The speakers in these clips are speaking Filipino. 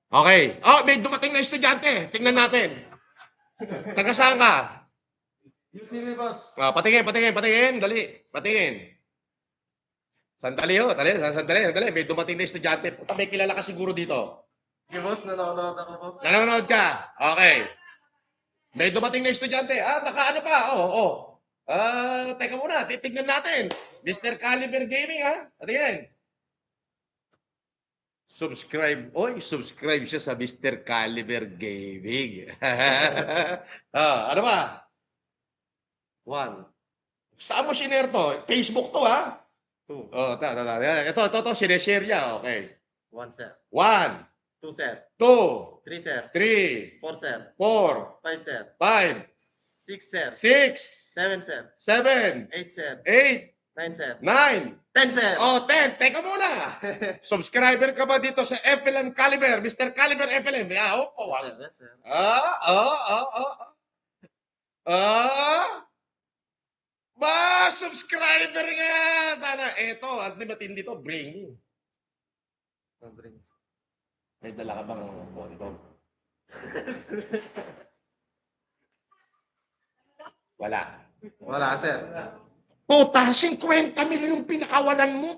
Okay. Oh, may dumating na estudyante. Tingnan natin. Taga saan ka? UCB, boss. Patingin. Dali. Patingin. Sandali ho. Sandali. May dumating na estudyante. Puta, may kilala ka siguro dito. Okay, boss. Nanonood ako, boss. Nanonood ka? Okay. May dumating na estudyante. Nakaano pa? Teka muna. Titignan natin. Mr. Caliber Gaming, ha? Patingin. Subscribe siya sa Mr. Caliber Gaming. Ano ba? 1, Saan mo shinare to? Facebook to, ha? 2, Ito, sineshare niya. Okay. 1, sir. 1, 2, sir. 2, 3, sir. 3, 4, sir. 4, 5, sir. 5, 6, sir. 6, 7, sir. 7, 8, sir. 8, 9, sir. 9, 10, sir. 10. Teka muna. Subscriber ka ba dito sa FLM Caliber? Mr. Caliber FLM. Yes, sir. Subscriber nga. Eto, at di matindi to, bring me. May dala ka bang condom? Wala. Wala, sir. Puta, 50 milyon yung pinakawalan mo.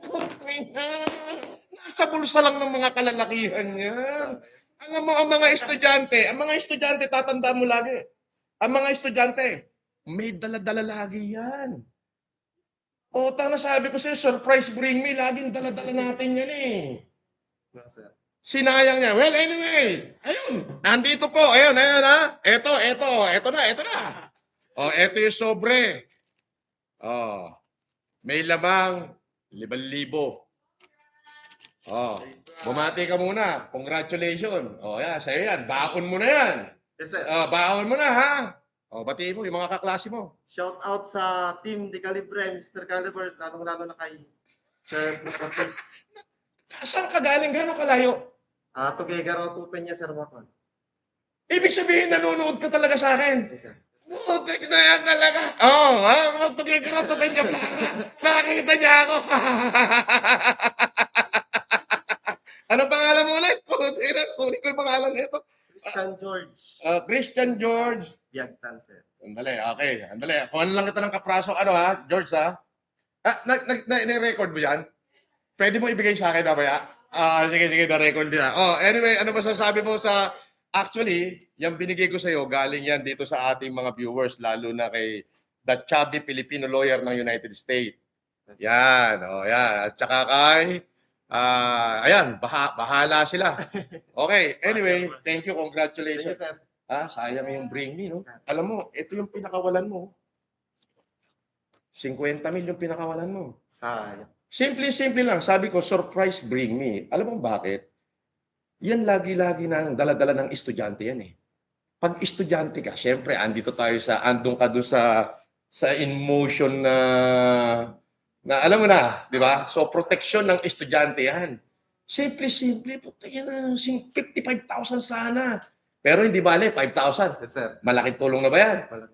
Nasa bulsa lang ng mga kalalakihan yan. Alam mo, ang mga estudyante, tatandaan mo lagi. Ang mga estudyante, may dala-dala lagi yan. Puta, nasabi ko sa'yo, surprise bring me, laging dala-dala natin yan eh. No, sir. Sinayang niya. Well, anyway, ayun, nandito po, ayun ha. Eto na. Eto yung sobre. May lamang 5,000. Bumati ka muna. Congratulations. Yan, sa'yo yan. Baon mo na yan. Yes, sir. Baon mo na, ha? Batiin mo yung mga kaklase mo. Shout out sa team de Calibre, Mr. Caliber, lalong-lalo na kay Sir Francis. Saan ka galing? Gano'ng kalayo? Tugigaraw tupen niya, Sir Wakon. Ibig sabihin, nanonood ka talaga sa akin. Yes, sir. Putik na yan talaga. Tugigaraw to kanya plaka. Nakakita niya ako. Anong pangalan mo ulit? Kunin ko yung pangalan nito. Christian George. Christian George. Biagtan, sir. Andali, okay. Andali. Kuhan lang kita ng kapraso. George, ha? Nag-record mo yan? Pwede mo ibigay sa akin mamaya? Sige, na-record niya. Anyway, ano ba sasabi mo sa... Actually, yung binigay ko sa'yo, galing yan dito sa ating mga viewers, lalo na kay the chubby Filipino lawyer ng United States. Yan, yan. At saka kay... ayan, bahala sila. Okay, anyway, thank you, Thank you, congratulations. sir. Sayang yung bring me, no? Alam mo, ito yung pinakawalan mo. 50 mil yung pinakawalan mo. Sayang. Simple lang. Sabi ko, surprise bring me. Alam mo bakit? Yan lagi-lagi ng dala-dala ng estudyante yan eh. Pag estudyante ka, syempre, andun ka doon sa in motion na alam mo na, di ba? So, protection ng estudyante yan. Simple, puta yan na, 55,000 sana. Pero hindi bale, 5,000. Yes, sir. Malaking tulong na ba yan? Malaki.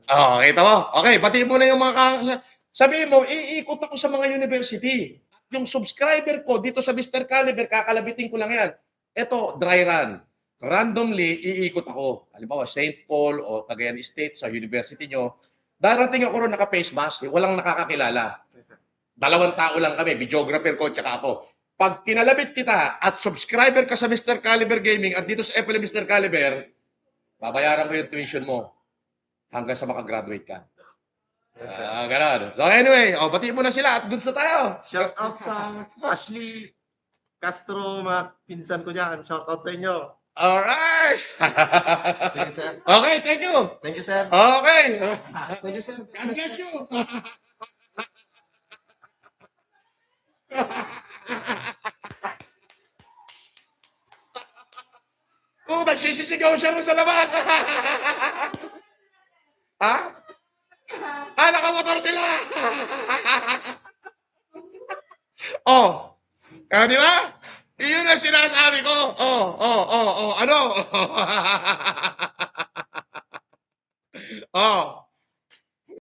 Kita mo? Okay, batiin mo na yung mga sabihin mo, iikot ako sa mga university. Yung subscriber ko dito sa Mr. Caliber, kakalabitin ko lang yan. Ito, dry run. Randomly, iikot ako. Halimbawa, St. Paul o Cagayan State sa university nyo. Darating ako ron naka-face mask. Walang nakakakilala. Yes, sir. 2 tao lang kami, videographer ko tsaka ako. Pag kinalabit kita at subscriber ka sa Mr. Caliber Gaming at dito sa FLM Mr. Caliber, babayaran mo yung tuition mo hanggang sa makagraduate ka. Yes, sir. Ganun. So anyway, batiin mo na sila at goods na tayo. Shout out sa Ashley Castro, mga pinsan ko dyan. Shout out sa inyo. Alright! Sige, sir. Okay, thank you. Thank you, sir. Okay. Thank you, sir. God bless you. Nagsisisigaw siya mo sa labas. Ha? Nakamotor sila. Di ba? Iyon ang sinasabi ko. Ano?